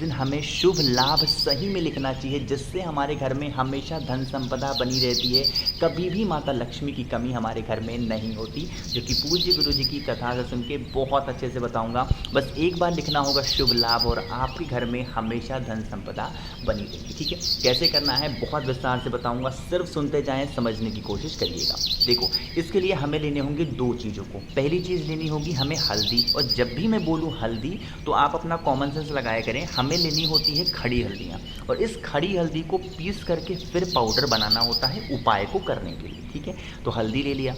दिन हमें शुभ लाभ सही में लिखना चाहिए, जिससे हमारे घर में हमेशा धन संपदा बनी रहती है, कभी भी माता लक्ष्मी की कमी हमारे घर में नहीं होती, जो कि पूज्य गुरु जी की कथा से सुन के बहुत अच्छे से बताऊंगा। बस एक बार लिखना होगा शुभ लाभ और आपके घर में हमेशा धन संपदा बनी रहेगी। ठीक है, कैसे करना है बहुत विस्तार से बताऊंगा, सिर्फ सुनते जाएं, समझने की कोशिश करिएगा। देखो, इसके लिए हमें लेने होंगे दो चीज़ों को। पहली चीज़ लेनी होगी हमें हल्दी, और जब भी मैं बोलूँ हल्दी तो आप अपना कॉमन सेंस लगाया करें, हमें लेनी होती है खड़ी हल्दियाँ, और इस खड़ी हल्दी को पीस करके फिर पाउडर बनाना होता है उपाय को करने के लिए। ठीक है, तो हल्दी ले लिया,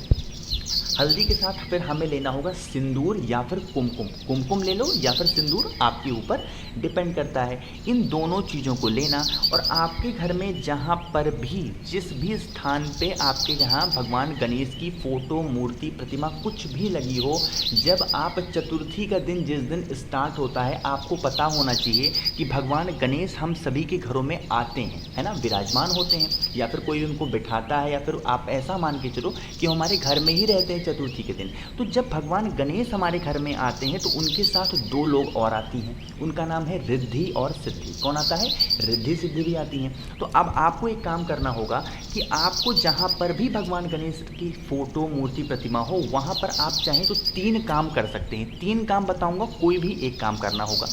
हल्दी के साथ फिर हमें लेना होगा सिंदूर या फिर कुमकुम, कुमकुम ले लो या फिर सिंदूर, आपके ऊपर डिपेंड करता है। इन दोनों चीज़ों को लेना, और आपके घर में जहाँ पर भी जिस भी स्थान पे आपके यहाँ भगवान गणेश की फ़ोटो, मूर्ति, प्रतिमा कुछ भी लगी हो, जब आप चतुर्थी का दिन जिस दिन स्टार्ट होता है, आपको पता होना चाहिए कि भगवान गणेश हम सभी के घरों में आते हैं, है ना, विराजमान होते हैं, या फिर कोई उनको बिठाता है, या फिर आप ऐसा मान के चलो कि हमारे घर में ही रहते हैं चतुर्थी के दिन। तो जब भगवान गणेश हमारे घर में आते हैं तो उनके साथ दो लोग और आती हैं, उनका नाम है रिद्धि और सिद्धि। कौन आता है? रिद्धि सिद्धि भी आती हैं। तो अब आपको एक काम करना होगा कि आपको जहाँ पर भी भगवान गणेश की फ़ोटो, मूर्ति, प्रतिमा हो, वहाँ पर आप चाहें तो 3 काम कर सकते हैं। 3 काम बताऊँगा, कोई भी एक काम करना होगा।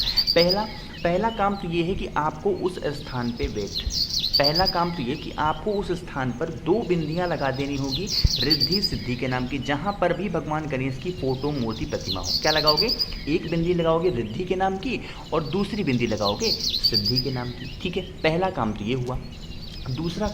पहला काम तो ये है कि आपको उस स्थान पे पहला काम तो ये कि आपको उस स्थान पर 2 बिंदियाँ लगा देनी होगी रिद्धि सिद्धि के नाम की, जहाँ पर भी भगवान गणेश की फ़ोटो, मूर्ति, प्रतिमा हो। क्या लगाओगे? एक बिंदी लगाओगे रिद्धि के नाम की और दूसरी बिंदी लगाओगे सिद्धि के नाम की। ठीक है, पहला काम तो ये हुआ। दूसरा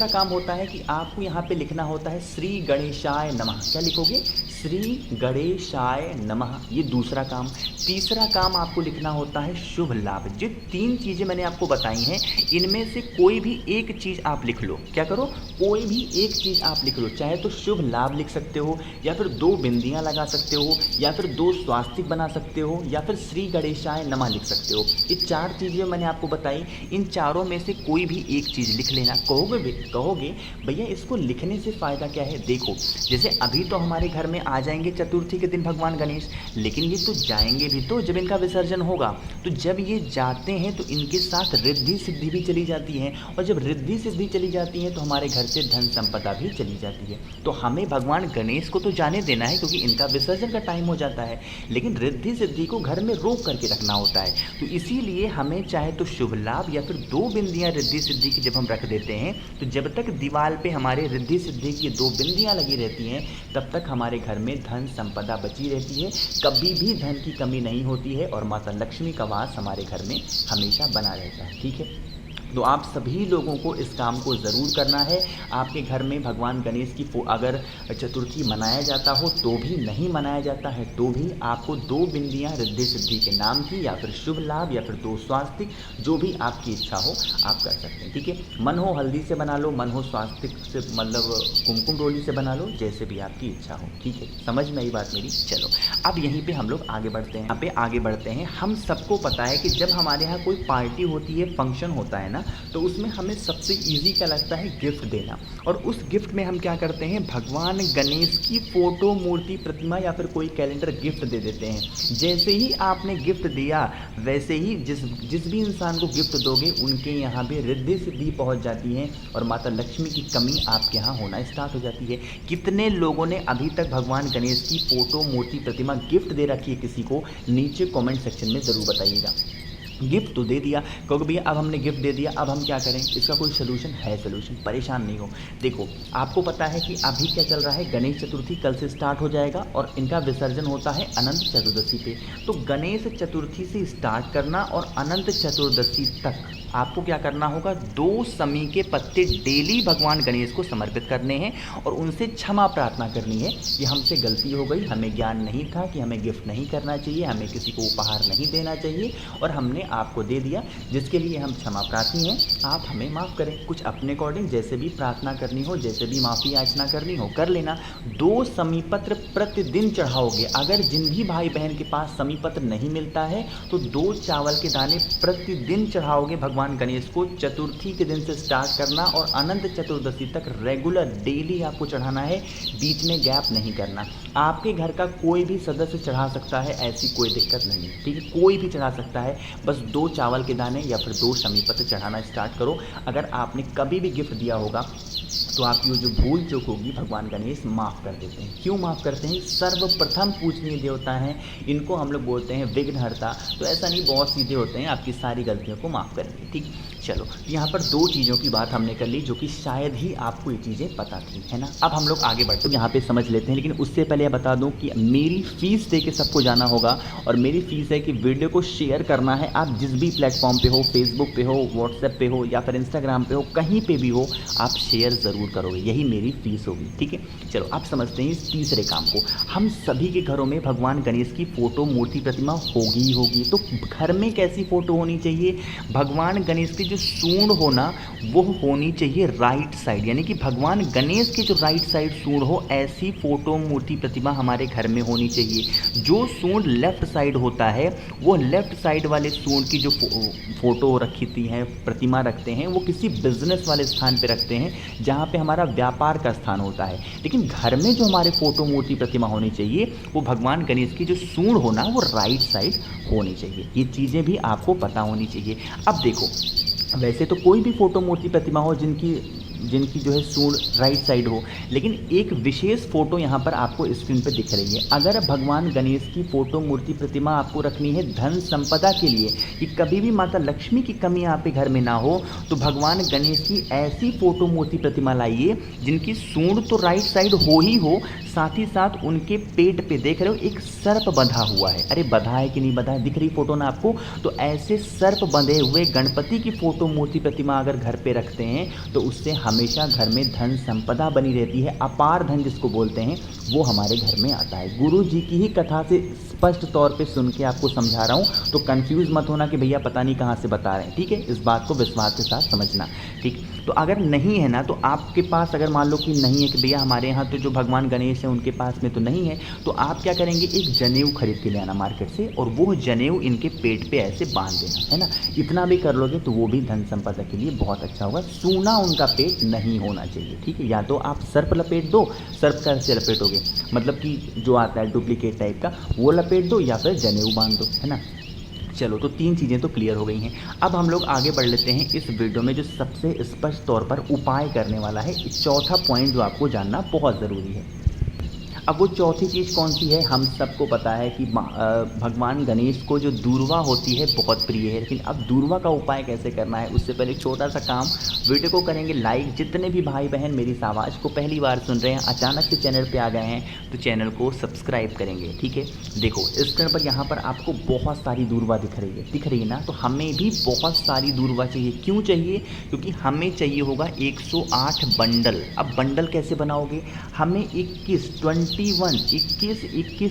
काम होता है कि आपको यहाँ पे लिखना होता है श्री गणेशाय नमः। क्या लिखोगे? श्री गणेशाय नमः, ये दूसरा काम। तीसरा काम आपको लिखना होता है शुभ लाभ। जो 3 चीज़ें मैंने आपको बताई हैं, इनमें से कोई भी एक चीज़ आप लिख लो। क्या करो? कोई भी एक चीज़ आप लिख लो, चाहे तो शुभ लाभ लिख सकते हो, या फिर 2 बिंदियाँ लगा सकते हो, या फिर 2 स्वास्तिक बना सकते हो, या फिर श्री गणेशाय नमः लिख सकते हो। ये 4 चीज़ें मैंने आपको बताई, इन चारों में से कोई भी एक चीज़ लिख लेना। कहोगे भैया इसको लिखने से फ़ायदा क्या है? देखो, जैसे अभी तो हमारे घर में आ जाएंगे चतुर्थी के दिन भगवान गणेश, लेकिन ये तो जाएंगे भी तो जब इनका विसर्जन होगा। तो जब ये जाते हैं तो इनके साथ रिद्धि सिद्धि भी चली जाती है, और जब रिद्धि सिद्धि चली जाती है तो हमारे घर से धन संपदा भी चली जाती है। तो हमें भगवान गणेश को तो जाने देना है, क्योंकि इनका विसर्जन का टाइम हो जाता है, लेकिन रिद्धि सिद्धि को घर में रोक करके रखना होता है। तो इसीलिए हमें चाहे तो शुभ लाभ या फिर 2 बिंदियाँ रिद्धि सिद्धि की जब हम रख देते हैं, तो जब तक दीवार पे हमारे रिद्धि सिद्धि की 2 बिंदियाँ लगी रहती हैं, तब तक हमारे घर में धन संपदा बची रहती है, कभी भी धन की कमी नहीं होती है, और माता लक्ष्मी का वास हमारे घर में हमेशा बना रहता है। ठीक है, तो आप सभी लोगों को इस काम को ज़रूर करना है। आपके घर में भगवान गणेश की अगर चतुर्थी मनाया जाता हो तो भी, नहीं मनाया जाता है तो भी, आपको 2 बिंदियाँ रिद्धि सिद्धि के नाम की, या फिर शुभ लाभ, या फिर 2 स्वास्तिक, जो भी आपकी इच्छा हो आप कर सकते हैं। ठीक है, मन हो हल्दी से बना लो, मन हो स्वास्तिक से, मतलब कुमकुम रोली से बना लो, जैसे भी आपकी इच्छा हो। ठीक है, समझ में आई बात मेरी? चलो, अब यहीं पे हम लोग आगे बढ़ते हैं। यहाँ पे आगे बढ़ते हैं, हम सबको पता है कि जब हमारे यहाँ कोई पार्टी होती है, फंक्शन होता है ना, तो उसमें हमें सबसे इजी क्या लगता है? गिफ्ट देना। और उस गिफ्ट में हम क्या करते हैं? भगवान गणेश की फ़ोटो, मूर्ति, प्रतिमा या फिर कोई कैलेंडर गिफ्ट दे देते हैं। जैसे ही आपने गिफ्ट दिया, वैसे ही जिस भी इंसान को गिफ्ट दोगे, उनके यहाँ भी रिद्धि सिद्धि पहुँच जाती है, और माता लक्ष्मी की कमी आपके यहाँ होना स्टार्ट हो जाती है। कितने लोगों ने अभी तक भगवान गणेश की फ़ोटो, मूर्ति, प्रतिमा गिफ्ट दे रखी है किसी को? नीचे कमेंट सेक्शन में ज़रूर बताइएगा। गिफ्ट तो दे दिया, क्योंकि भैया अब हमने गिफ्ट दे दिया, अब हम क्या करें? इसका कोई सोल्यूशन है? सोल्यूशन, परेशान नहीं हो। देखो, आपको पता है कि अभी क्या चल रहा है? गणेश चतुर्थी कल से स्टार्ट हो जाएगा, और इनका विसर्जन होता है अनंत चतुर्दशी पे। तो गणेश चतुर्थी से स्टार्ट करना और अनंत चतुर्दशी तक आपको क्या करना होगा? 2 समी के पत्ते डेली भगवान गणेश को समर्पित करने हैं, और उनसे क्षमा प्रार्थना करनी है कि हमसे गलती हो गई, हमें ज्ञान नहीं था कि हमें गिफ्ट नहीं करना चाहिए, हमें किसी को उपहार नहीं देना चाहिए, और हमने आपको दे दिया, जिसके लिए हम क्षमा प्रार्थी हैं। आप हमें माफ़ करें। कुछ अपने अकॉर्डिंग जैसे भी प्रार्थना करनी हो, जैसे भी माफ़ी याचना करनी हो, कर लेना। 2 समीपत्र प्रतिदिन चढ़ाओगे। अगर जिन भी भाई बहन के पास समीपत्र नहीं मिलता है, तो 2 चावल के दाने प्रतिदिन चढ़ाओगे भगवान गणेश को। चतुर्थी के दिन से स्टार्ट करना, और अनंत चतुर्दशी तक रेगुलर डेली आपको चढ़ाना है, बीच में गैप नहीं करना। आपके घर का कोई भी सदस्य चढ़ा सकता है, ऐसी कोई दिक्कत नहीं है, ठीक है, कोई भी चढ़ा सकता है। बस 2 चावल के दाने या फिर 2 शमी पत्र चढ़ाना स्टार्ट करो। अगर आपने कभी भी गिफ्ट दिया होगा तो आपकी वो जो भूल चूक होगी भगवान गणेश माफ़ कर देते हैं। क्यों माफ़ करते हैं? सर्वप्रथम पूजनीय देवता हैं, इनको हम लोग बोलते हैं विघ्नहर्ता। तो ऐसा नहीं, बहुत सीधे होते हैं, आपकी सारी गलतियों को माफ़ करेंगे। ठीक, चलो यहाँ पर 2 चीज़ों की बात हमने कर ली जो कि शायद ही आपको ये चीज़ें पता थी, है ना। अब हम लोग आगे बढ़ते हैं, यहाँ पे समझ लेते हैं। लेकिन उससे पहले यह बता दूँ कि मेरी फ़ीस दे के सबको जाना होगा, और मेरी फ़ीस है कि वीडियो को शेयर करना है। आप जिस भी प्लेटफॉर्म पे हो, फेसबुक पे हो, व्हाट्सएप पे हो या फिर इंस्टाग्राम पे हो, कहीं पे भी हो, आप शेयर ज़रूर करोगे, यही मेरी फ़ीस होगी। ठीक है, चलो आप समझते हैं इस तीसरे काम को। हम सभी के घरों में भगवान गणेश की फ़ोटो, मूर्ति, प्रतिमा होगी ही होगी। तो घर में कैसी फ़ोटो होनी चाहिए? भगवान गणेश की जो सूंड होना वो होनी चाहिए राइट साइड, यानी कि भगवान गणेश की जो राइट साइड सूंड हो, ऐसी फ़ोटो, मूर्ति, प्रतिमा हमारे घर में होनी चाहिए। जो सूंड लेफ़्ट साइड होता है, वो लेफ़्ट साइड वाले सूंड की जो फ़ोटो रखी है, प्रतिमा रखते हैं, वो किसी बिजनेस वाले स्थान पे रखते हैं जहाँ पे हमारा व्यापार का स्थान होता है। लेकिन घर में जो हमारे फ़ोटो, मूर्ति, प्रतिमा होनी चाहिए, वो भगवान गणेश की जो सूंड होना वो राइट साइड होनी चाहिए। ये चीज़ें भी आपको पता होनी चाहिए। अब देखो, वैसे तो कोई भी फ़ोटो, मूर्ति, प्रतिमा हो जिनकी जो है सूंड राइट साइड हो, लेकिन एक विशेष फ़ोटो यहाँ पर आपको स्क्रीन पे दिख रही है। अगर भगवान गणेश की फ़ोटो, मूर्ति, प्रतिमा आपको रखनी है धन संपदा के लिए, कि कभी भी माता लक्ष्मी की कमी आपके घर में ना हो, तो भगवान गणेश की ऐसी फ़ोटो, मूर्ति, प्रतिमा लाइए जिनकी सूंड तो राइट साइड हो ही हो, साथ ही साथ उनके पेट पे देख रहे हो एक सर्प बंधा हुआ है। अरे बंधा है कि नहीं बंधा है, दिख रही फोटो ना आपको? तो ऐसे सर्प बंधे हुए गणपति की फ़ोटो, मूर्ति, प्रतिमा अगर घर पे रखते हैं तो उससे हमेशा घर में धन संपदा बनी रहती है। अपार धन जिसको बोलते हैं वो हमारे घर में आता है। गुरु जी की ही कथा से स्पष्ट तौर पे सुन के आपको समझा रहा हूँ, तो कंफ्यूज मत होना कि भैया पता नहीं कहाँ से बता रहे हैं। ठीक है, इस बात को विश्वास के साथ समझना। ठीक, तो अगर नहीं है ना, तो आपके पास अगर मान लो कि नहीं है कि भैया हमारे यहाँ तो जो भगवान गणेश हैं उनके पास में तो नहीं है, तो आप क्या करेंगे, एक जनेऊ खरीद के ले आना मार्केट से, और वो जनेऊ इनके पेट पे ऐसे बांध देना, है ना। इतना भी कर लोगे तो वो भी धन संपदा के लिए बहुत अच्छा होगा। सूना उनका पेट नहीं होना चाहिए। ठीक है, या तो आप सर्प लपेट दो, सर्प कैसे लपेटोगे, मतलब कि जो आता है डुप्लीकेट टाइप का, वो लपेट दो, या फिर जनेऊ बांध दो, है ना। चलो, तो 3 चीज़ें तो क्लियर हो गई हैं। अब हम लोग आगे बढ़ लेते हैं इस वीडियो में, जो सबसे स्पष्ट तौर पर उपाय करने वाला है। चौथा पॉइंट जो आपको जानना बहुत ज़रूरी है। अब वो चौथी चीज़ कौन सी है? हम सबको पता है कि भगवान गणेश को जो दूर्वा होती है बहुत प्रिय है, लेकिन अब दूर्वा का उपाय कैसे करना है, उससे पहले छोटा सा काम, वीडियो को करेंगे लाइक। जितने भी भाई बहन मेरी इस आवाज़ को पहली बार सुन रहे हैं, अचानक से चैनल पे आ गए हैं, तो चैनल को सब्सक्राइब करेंगे। ठीक है, देखो स्क्रीन पर यहाँ पर आपको बहुत सारी दूर्वा दिख रही है ना, तो हमें भी बहुत सारी दूर्वा चाहिए। क्यों चाहिए? क्योंकि हमें चाहिए होगा 108 बंडल। अब बंडल कैसे बनाओगे? हमें 21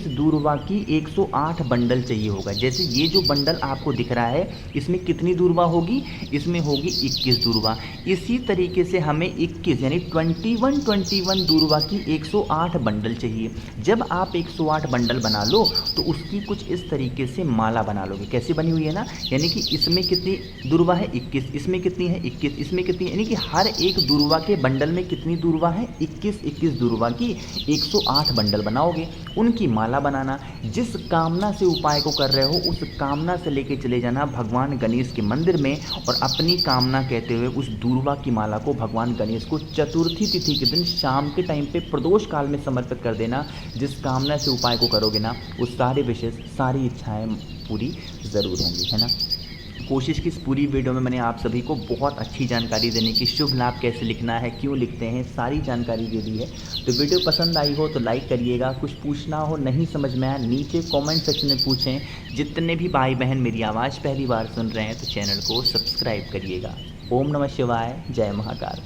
दूर्वा की 108 बंडल चाहिए होगा। जैसे ये जो बंडल आपको दिख रहा है, इसमें कितनी दूर्वा होगी? इसमें होगी 21 दूर्वा। इसी तरीके से हमें 21 यानी 21 दूर्वा की 108 बंडल चाहिए। जब आप 108 बंडल बना लो तो उसकी कुछ इस तरीके से माला बना लोगे। कैसे बनी हुई है ना, यानी कि इसमें कितनी दूर्वा है? 21, इसमें कितनी है? 21, इसमें कितनी, यानी कि हर एक दूर्वा के बंडल में कितनी दूर्वा है? 21 दूर्वा की 108 बंडल बनाओगे। उनकी माला बनाना। जिस कामना से उपाय को कर रहे हो, उस कामना से लेके चले जाना भगवान गणेश के मंदिर में, और अपनी कामना कहते हुए उस दूर्वा की माला को भगवान गणेश को चतुर्थी तिथि के दिन शाम के टाइम पे प्रदोष काल में समर्पित कर देना। जिस कामना से उपाय को करोगे ना, वो सारे विशेष, सारी इच्छाएं पूरी ज़रूर होंगी, है ना। कोशिश की इस पूरी वीडियो में मैंने आप सभी को बहुत अच्छी जानकारी देने की, शुभ लाभ कैसे लिखना है, क्यों लिखते हैं, सारी जानकारी दे दी है। तो वीडियो पसंद आई हो तो लाइक करिएगा। कुछ पूछना हो, नहीं समझ में आया, नीचे कमेंट सेक्शन में पूछें। जितने भी भाई बहन मेरी आवाज़ पहली बार सुन रहे हैं तो चैनल को सब्सक्राइब करिएगा। ओम नमः शिवाय, जय महाकाल।